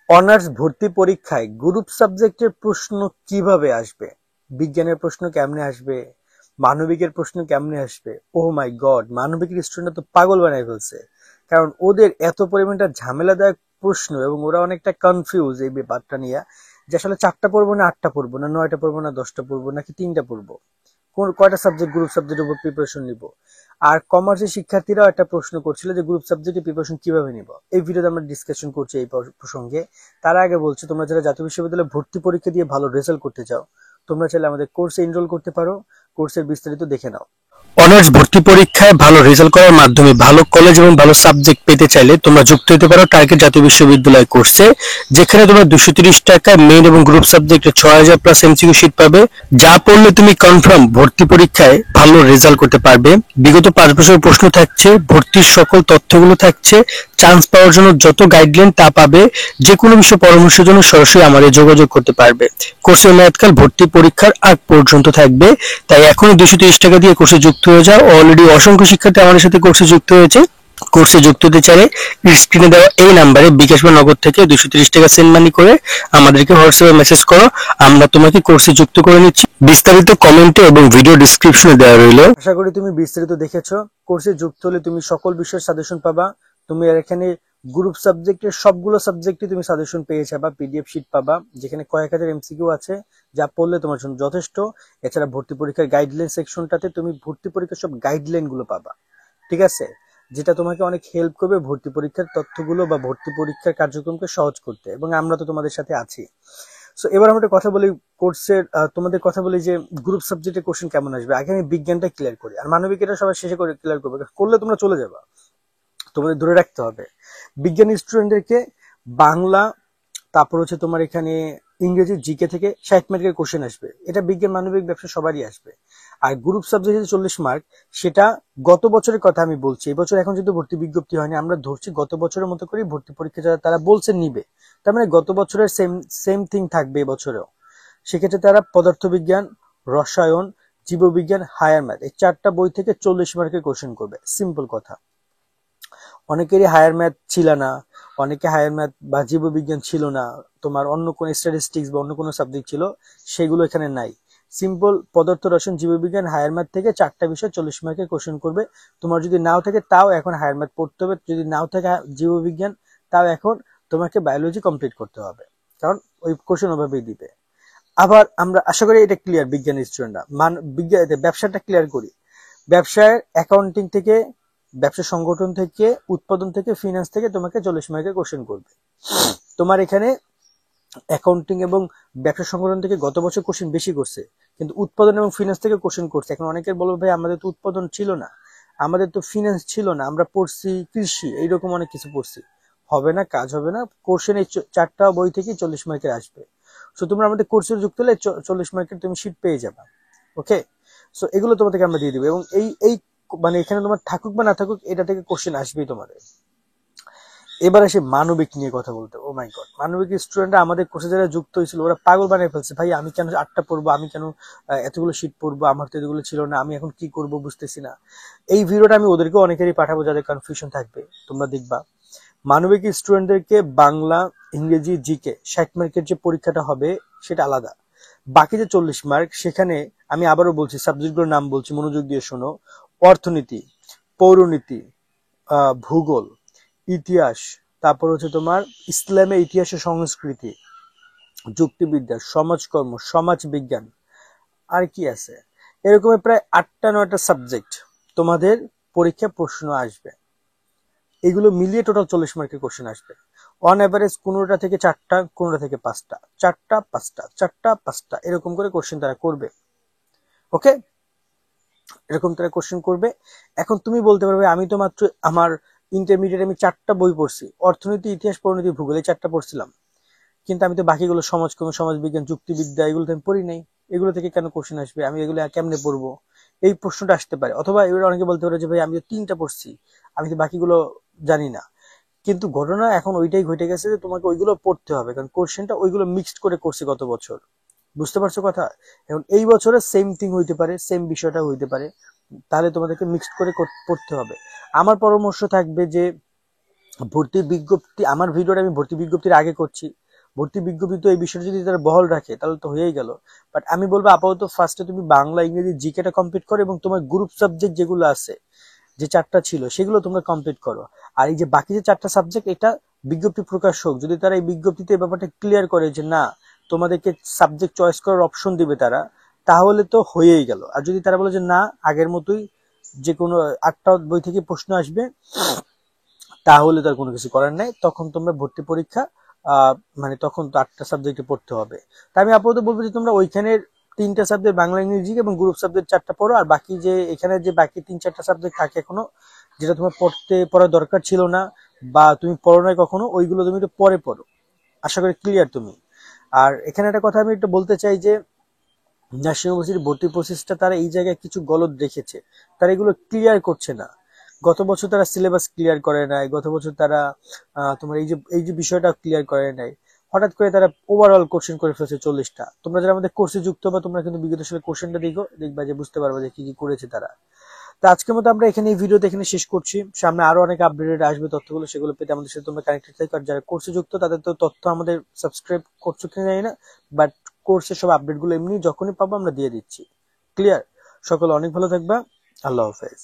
Honours ভর্তি পরীক্ষায় group সাবজেক্টের প্রশ্ন কিভাবে আসবে? বিজ্ঞানের প্রশ্ন কেমনে আসবে? মানবিকের প্রশ্ন কেমনে আসবে? ও মাই গড, মানবিকের স্টুডেন্টরা তো পাগল বানায় ফেলছে। কারণ ওদের এত পরিমাণটা ঝামেলাদায়ক প্রশ্ন এবং ওরা অনেকটা কনফিউজ এই ব্যাপারটা নিয়ে যে আসলে 4টা পড়বো না 8টা পড়বো না 9টা পড়বো না 10টা পড়বো নাকি 3টা পড়বো, কোন কয়টা সাবজেক্ট গ্রুপ সাবজেক্টের উপর প্রিপারেশন নিব। আর কমার্সের শিক্ষার্থীরাও একটা প্রশ্ন করছিল যে গ্রুপ সাবজেক্টে প্রিপারেশন কিভাবে নিব। এই ভিডিওতে আমরা ডিসকাশন করছি এই প্রসঙ্গে। তার আগে বলছি, তোমরা যারা জাতীয় বিশ্ববিদ্যালয়ে ভর্তি পরীক্ষা দিয়ে ভালো রেজাল্ট করতে চাও, তোমরা চাইলে আমাদের কোর্সে এনরোল করতে পারো। কোর্সের বিস্তারিত দেখে নাও। অনার্স ভর্তি পরীক্ষায় ভালো রেজাল্ট করার মাধ্যমে ভালো কলেজ এবং ভালো সাবজেক্ট পেতে চাইলে তোমরা যুক্ত হতে পারো টার্গেট জাতীয় বিশ্ববিদ্যালয় কোর্সে, যেখানে তোমরা 230 টাকায় মেইন এবং গ্রুপ সাবজেক্টে 6000 প্লাস এমসিকিউ শীট পাবে, যা পড়লে তুমি কনফার্ম ভর্তি পরীক্ষায় ভালো রেজাল্ট করতে পারবে। বিগত 5 বছরের প্রশ্ন থাকছে, ভর্তির সকল তথ্যগুলো থাকছে, চান্স পাওয়ার জন্য যত গাইডলাইন তা পাবে। যে কোনো বিষয়ে পরামর্শের জন্য সরাসরি আমাদের যোগাযোগ করতে পারবে। কোর্সের মেয়াদকাল ভর্তি পরীক্ষার আগ পর্যন্ত থাকবে, তাই এখনই 230 টাকা দিয়ে কোর্সে যুক্ত হয়ে যাও। অলরেডি অসংখ্য শিক্ষার্থী আমাদের সাথে কোর্সে যুক্ত হয়েছে। কোর্সে যুক্ত হতে চাইলে স্ক্রিনে দেওয়া এই নাম্বারে বিকাশ বা নগদ থেকে 230 টাকা সেন্ড মানি করে আমাদেরকে হোয়াটসঅ্যাপে মেসেজ করো, আমরা তোমাকে কোর্সে যুক্ত করে নিচ্ছি। বিস্তারিত কমেন্টে এবং ভিডিও ডেসক্রিপশনে দেওয়া রইল। আশা করি তুমি বিস্তারিত দেখেছো। কোর্সে যুক্ত হলে তুমি সকল বিষয়ের সাজেশন পাবা। তুমি এখানে গ্রুপ সাবজেক্টের সবগুলো সাবজেক্টে তুমি সাজেশন পেয়ে যাবা, পিডিএফ শিট পাবা যেখানে কয়েক হাজার এমসিকিউ আছে, যা পড়লে তোমার জন্য যথেষ্ট। এছাড়া ভর্তি পরীক্ষার গাইডলাইন সেকশনটাতে তুমি ভর্তি পরীক্ষার সব গাইডলাইন গুলো পাবা, ঠিক আছে, যেটা তোমাকে অনেক হেল্প করবে ভর্তি পরীক্ষার তথ্যগুলো বা ভর্তি পরীক্ষার কার্যক্রমকে সহজ করতে, এবং আমরা তো তোমাদের সাথে আছি। সো এবার আমরা কথা বলি কোর্সের, তোমাদের কথা বলি যে গ্রুপ সাবজেক্টের কোশ্চেন কেমন আসবে। আগে আমি বিজ্ঞানটা ক্লিয়ার করি, আর মানবিক এটা সবাই শেষে করে ক্লিয়ার করবে, করলে তোমরা চলে যাবা। তোমাদের ধরে রাখতে হবে বিজ্ঞান স্টুডেন্টদেরকে বাংলা, তারপর হচ্ছে তোমার এখানে ইংরেজি জিকে থেকে 60 মার্কের কোশ্চেন আসবে। এটা বিজ্ঞান মানবিক ব্যবসা সবারই আসবে। আর গ্রুপ সাবজেক্টে 40 মার্ক, সেটা গত বছরের কথা আমি বলছি। এই বছর এখন যেহেতু ভর্তি বিজ্ঞপ্তি হয়নি, আমরা ধরছি গত বছরের মতো করে ভর্তি পরীক্ষা যারা তারা বলছে নিবে, তার মানে গত বছরের সেম থিং থাকবে এবছরেও। সেক্ষেত্রে তারা পদার্থবিজ্ঞান, রসায়ন, জীববিজ্ঞান, হায়ার ম্যাথ, এই 4টা বই থেকে 40 মার্কের কোশ্চেন করবে। সিম্পল কথা। অনেকেরই হায়ার ম্যাথ ছিল না, অনেকে হায়ার ম্যাথ বা জীববিজ্ঞান ছিল না, তোমার অন্য কোন স্ট্যাটিস্টিক্স বা অন্য কোনো সাবজেক্ট ছিল, সেগুলো এখানে নাই। সিম্পল পদার্থ, রসায়ন, জীববিজ্ঞান, হায়ার ম্যাথ থেকে 4টা বিষয় 40 মার্কের কোশ্চেন করবে। তোমার যদি নাও থাকে তাও এখন হায়ার ম্যাথ পড়তে হবে, যদি নাও থাকে জীববিজ্ঞান তাও এখন তোমাকে বায়োলজি কমপ্লিট করতে হবে, কারণ ওই কোশ্চেন ওভাবেই দিবে। আবার আমরা আশা করি এটা ক্লিয়ার বিজ্ঞান স্টুডেন্টরা। ব্যবসাটা ক্লিয়ার করি। ব্যবসায় অ্যাকাউন্টিং থেকে, ব্যবসা সংগঠন থেকে, উৎপাদন থেকে, ফিনান্স থেকে তোমাকে 40 মার্কের কোশ্চেন করবে। তোমার এখানে অ্যাকাউন্টিং এবং ব্যবসা সংগঠন থেকে গত বছর কোশ্চেন বেশি করছে, কিন্তু উৎপাদন এবং ফিনান্স থেকে কোশ্চেন করছে। এখন অনেকের বলবে ভাই আমাদের তো উৎপাদন ছিল না, আমাদের তো ফিনান্স ছিল না, আমরা পড়ছি কৃষি, এইরকম অনেক কিছু পড়ছি। হবে না, কাজ হবে না। কোশ্চেন এই 4টা বই থেকে 40 মার্কের আসবে। সো তোমরা আমাদের কোর্সে যুক্ত হলে 40 মার্কের তুমি শীট পেয়ে যাবে। ওকে, সো এগুলো তোমাদেরকে আমরা দিয়ে দিব, এবং এই মানে এখানে তোমার থাকুক বা না থাকুক এটা থেকে কোশ্চেন আসবেই তোমাদের। এবার আসে মানবিক নিয়ে কথা বলতে। ও মাই গড, মানবিক স্টুডেন্টরা আমাদের কোর্সে যারা যুক্ত হয়েছিল ওরা পাগল বানিয়ে ফেলছে। ভাই আমি কেন 8টা পড়বো, আমি কেন এতগুলো শীট পড়বো, আমার তো এগুলো ছিল না, আমি এখন কি করব বুঝতেছি না। এই ভিডিওটা আমি ওদেরকে অনেকেরই পাঠাবো যাদের কনফিউশন থাকবে। তোমরা দেখবা মানবিক স্টুডেন্টদেরকে বাংলা, ইংরেজি, জিকে 60 মার্কের যে পরীক্ষাটা হবে সেটা আলাদা। বাকি যে 40 মার্ক, সেখানে আমি আবারও বলছি, সাবজেক্টগুলোর নাম বলছি, মনোযোগ দিয়ে শোনো। অর্থনীতি, পৌরনীতি, ভূগোল, ইতিহাস, তারপর হচ্ছে তোমার ইসলামের ইতিহাস ও সংস্কৃতি, যুক্তিবিদ্যা, সমাজকর্ম, সমাজ বিজ্ঞান, আর কি আছে, এরকম প্রায় 8টা-9টা সাবজেক্ট তোমাদের পরীক্ষা প্রশ্ন আসবে। এগুলো মিলিয়ে টোটাল 40 মার্কের কোশ্চেন আসবে। অন এভারেজ 15টা থেকে 4টা, 15টা থেকে 5টা, 4টা 5টা, 4টা 5টা, এরকম করে কোশ্চেন তারা করবে। ওকে, এরকম তারা কোশ্চেন করবে। এখন তুমি বলতে পারবে আমি তো মাত্র আমার ইন্টারমিডিয়েট আমি 4টা বই পড়ছি, অর্থনীতি, ইতিহাস, পরিণতি, ভূগোল, এই 4টা পড়ছিলাম, কিন্তু আমি তো বাকিগুলো সমাজকর্ম, সমাজবিজ্ঞান, যুক্তিবিদ্যা এগুলো তো আমি পড়ি নাই, এগুলো থেকে কেন কোশ্চেন আসবে, আমি এগুলো কেমনে পড়বো, এই প্রশ্নটা আসতে পারে। অথবা এবার অনেকে বলতে পারে যে ভাই আমি তো 3টা পড়ছি, আমি তো বাকিগুলো জানি না। কিন্তু ঘটনা এখন ওইটাই ঘটে গেছে যে তোমাকে ওইগুলো পড়তে হবে, কারণ কোশ্চেনটা ওইগুলো মিক্সড করে করছে গত বছর। বুঝতে পারছো কথা? এখন এই বছরে সেম থিং হইতে পারে, সেম বিষয়টা হইতে পারে, তাহলে তোমাদেরকে মিক্সড করে পড়তে হবে। আমার পরামর্শ থাকবে যে ভর্তি বিজ্ঞপ্তি, আমার ভিডিওটা আমি ভর্তি বিজ্ঞপ্তির আগে করছি। ভর্তি বিজ্ঞপ্তি তো এই বিষয়টা যদি তারা বহাল রাখে তাহলে তো হয়েই গেল। বাট আমি বলবো আপাতত ফার্স্টে তুমি বাংলা ইংরেজি জিকেটা কমপ্লিট করো, এবং তোমার গ্রুপ সাবজেক্ট যেগুলো আছে, যে 4টা ছিল সেগুলো তোমরা কমপ্লিট করো। আর এই যে বাকি যে 4টা সাবজেক্ট, এটা বিজ্ঞপ্তি প্রকাশ হোক, যদি তারা এই বিজ্ঞপ্তিতে এই ব্যাপারটা ক্লিয়ার করে যে না তোমাদেরকে সাবজেক্ট চয়েস করার অপশন দিবে তারা, তাহলে তো হয়েই গেল। আর যদি তারা বলে যে না আগের মতোই যে কোনো 8টা বই থেকে প্রশ্ন আসবে, তাহলে তার কোনো কিছু করার নাই, তখন তোমরা ভর্তি পরীক্ষা মানে তখন তো 8টা সাবজেক্টে পড়তে হবে। তাই আমি আপাতত বলবো যে তোমরা ওইখানের 3টা সাবজেক্ট বাংলা ইংরেজি এবং গ্রুপ সাবজেক্ট 4টা পড়ো, আর বাকি যে এখানে যে বাকি 3-4টা সাবজেক্ট থাকে এখনো, যেটা তোমার পড়ার দরকার ছিল না বা তুমি পড়ো নাই কখনো, ওইগুলো তুমি একটু পরে পড়ো। আশা করি ক্লিয়ার তুমি। আর এখানে একটা কথা আমি একটু বলতে চাই যে ন্যাশনাল ইউনিভার্সিটি ভর্তি প্রসেসটা তারা এই জায়গায় কিছু গলদ রেখেছে, তারা এগুলো ক্লিয়ার করছে না। গত বছর তারা সিলেবাস ক্লিয়ার করে নাই, গত বছর তারা তোমার এই যে বিষয়টা ক্লিয়ার করে নাই। হঠাৎ করে তারা ওভারঅল কোশ্চেন করে ফেলছে 40টা। তোমরা যারা আমাদের কোর্সে যুক্ত বা তোমরা কিন্তু বিগত সালের কোশ্চেনটা দেখবা যে বুঝতে পারবে যে কি কি করেছে তারা। তো আজকের মতো আমরা এখানে এই ভিডিওতে এখানে শেষ করছি। সামনে আরো অনেক আপডেট আসবে তথ্যগুলো, সেগুলো পেতে আমাদের সাথে তোমরা কানেক্টেড থাকো। আর যারা কোর্সে যুক্ত তাদের তো তথ্য আমাদের সাবস্ক্রাইব করছো কিনা জানি না, বাট কোর্সের সব আপডেট গুলো এমনি যখনই পাবো আমরা দিয়ে দিচ্ছি। ক্লিয়ার? সকলে অনেক ভালো থাকবা। আল্লাহ হাফেজ।